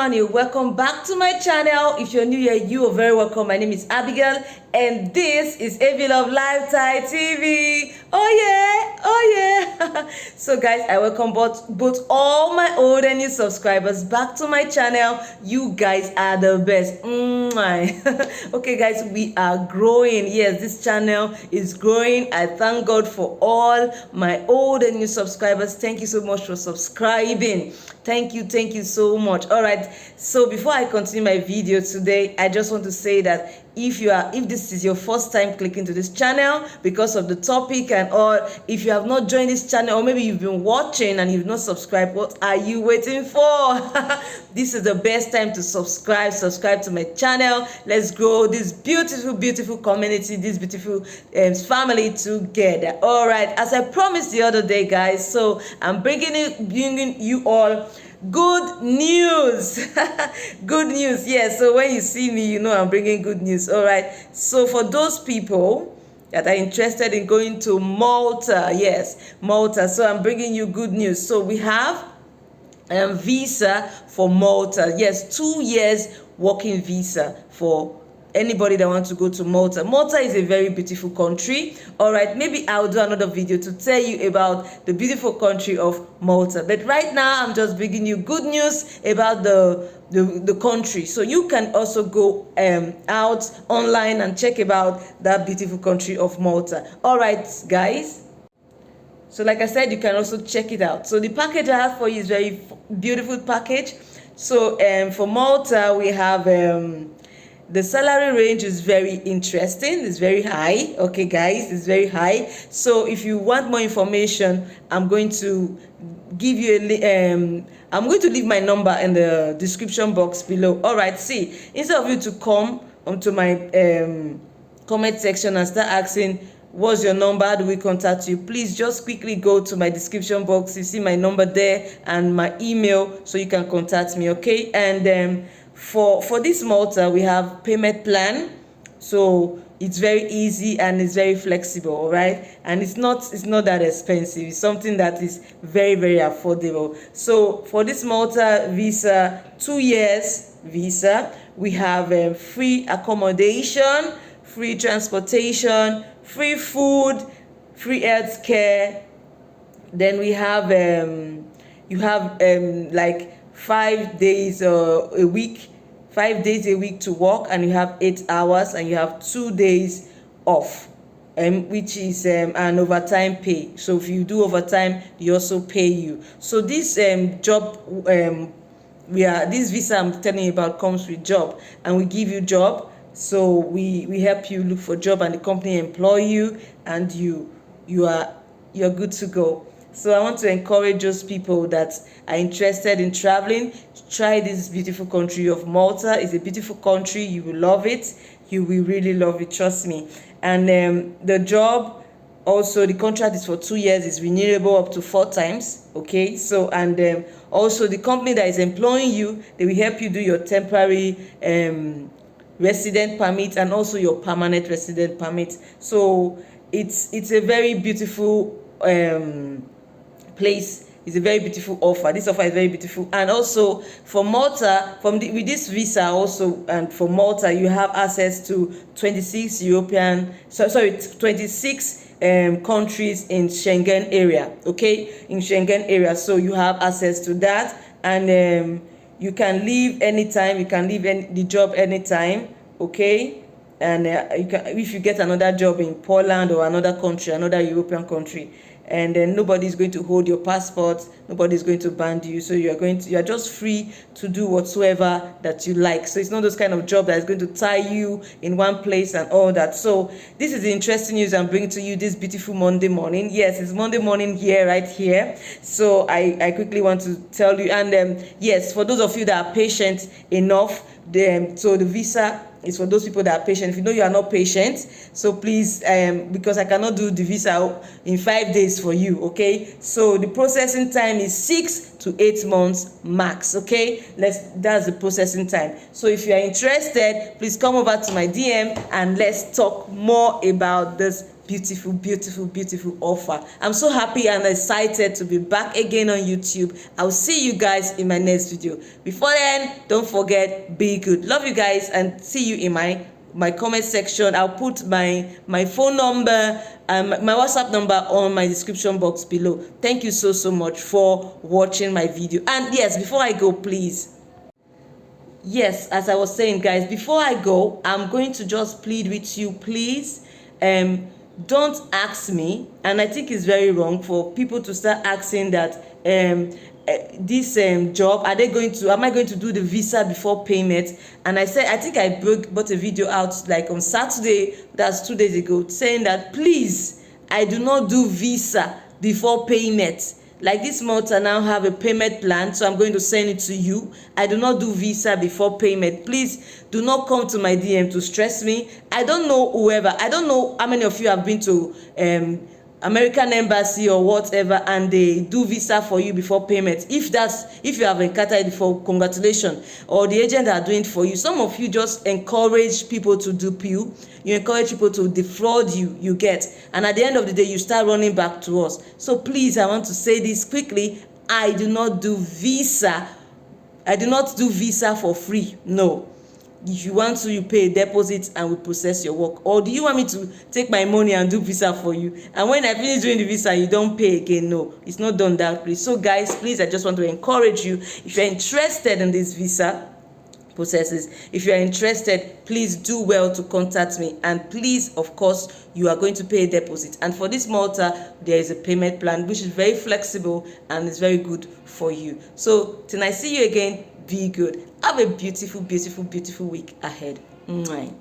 everyone, you're welcome back to my channel. If you're new here, you are very welcome. My name is Abigail and this is AV Love Lifetime TV. Oh yeah. So guys, I welcome both all my old and new subscribers back to my channel. You guys are the best. Okay guys, we are growing. Yes, this channel is growing. I thank God for all my old and new subscribers. Thank you so much for subscribing. Thank you so much. All right, so before I continue my video today, I just want to say that if this is your first time clicking to this channel because of the topic and all, if you have not joined this channel, or maybe you've been watching and you've not subscribed, what are you waiting for? This is the best time to subscribe to my channel. Let's grow this beautiful community, this beautiful family together. All right, as I promised the other day, guys, so I'm bringing you all good news. Good news. Yes, so when you see me, you know I'm bringing good news. All right, so for those people that are interested in going to Malta, yes, Malta, so I'm bringing you good news. So we have visa for Malta. Yes, 2 years working visa for anybody that wants to go to Malta. Malta is a very beautiful country. All right, maybe I'll do another video to tell you about the beautiful country of Malta. But right now, I'm just bringing you good news about the country. So you can also go out online and check about that beautiful country of Malta. All right, guys. So like I said, you can also check it out. So the package I have for you is very beautiful package. So for Malta, we have the salary range is very interesting. It's very high. Okay, guys, it's very high. So if you want more information, I'm going to give you I'm going to leave my number in the description box below. All right, see, instead of you to come onto my comment section and start asking, what's your number? How do we contact you? Please just quickly go to my description box. You see my number there and my email, so you can contact me. Okay, and for this Malta, we have payment plan, so it's very easy and it's very flexible. All right, and it's not that expensive. It's something that is very affordable. So for this Malta visa, 2 years visa, we have free accommodation, free transportation, free food, free health care. Then we have you have like 5 days a week, 5 days a week to work, and you have 8 hours, and you have 2 days off, which is an overtime pay. So if you do overtime, they also pay you. So this job this visa I'm telling you about comes with job, and we give you job. So we help you look for job, and the company employ you, and you're good to go. So I want to encourage those people that are interested in traveling. Try this beautiful country of Malta. It's a beautiful country. You will love it. You will really love it. Trust me. And the job, also the contract is for 2 years. It's renewable up to 4 times. Okay. So and also the company that is employing you, they will help you do your temporary resident permit and also your permanent resident permit. So it's a very beautiful place. Is a very beautiful offer. This offer is very beautiful. And also for Malta, with this visa also, and for Malta, you have access to 26 26 countries in Schengen area. Okay, in Schengen area. So you have access to that, and you can leave anytime. You can leave the job anytime. Okay, and you can, if you get another job in Poland or another country, another European country, and then nobody is going to hold your passport, nobody is going to ban you. So you are just free to do whatsoever that you like. So it's not those kind of job that is going to tie you in one place and all that. So this is the interesting news I'm bringing to you this beautiful Monday morning. Yes, it's Monday morning here, right here. So I quickly want to tell you, and yes, for those of you that are patient enough, so the visa is for those people that are patient. If you know you are not patient, so please, because I cannot do the visa in 5 days for you. Okay, so the processing time is 6 to 8 months max. Okay, that's the processing time. So if you are interested, please come over to my DM and let's talk more about this beautiful, beautiful, beautiful offer. I'm so happy and excited to be back again on YouTube. I'll see you guys in my next video. Before then, don't forget, be good. Love you guys, and see you in my comment section. I'll put my phone number and my WhatsApp number on my description box below. Thank you so much for watching my video. And yes, before I go, please, yes, as I was saying, guys, before I go, I'm going to just plead with you, please, don't ask me, and I think it's very wrong for people to start asking that this job, am I going to do the visa before payment? And I said, I think I brought a video out like on Saturday, that's 2 days ago, saying that please, I do not do visa before payment. Like this month, I now have a payment plan, so I'm going to send it to you. I do not do visa before payment. Please do not come to my DM to stress me. I don't know I don't know how many of you have been to American embassy or whatever, and they do visa for you before payment. If you have encountered it before, congratulations. Or the agent are doing it for you. Some of you just encourage people to dupe you. You encourage people to defraud you get, and at the end of the day, you start running back to us. So please, I want to say this quickly. I do not do visa for free. No. If you want to, you pay a deposit and we process your work. Or do you want me to take my money and do visa for you, and when I finish doing the visa you don't pay again? No, it's not done that way. So guys, please, I just want to encourage you, if you're interested in this visa processes, if you are interested, please do well to contact me. And please, of course, you are going to pay a deposit. And for this Malta, there is a payment plan which is very flexible and is very good for you. So till I see you again, be good. Have a beautiful, beautiful, beautiful week ahead. Mwah.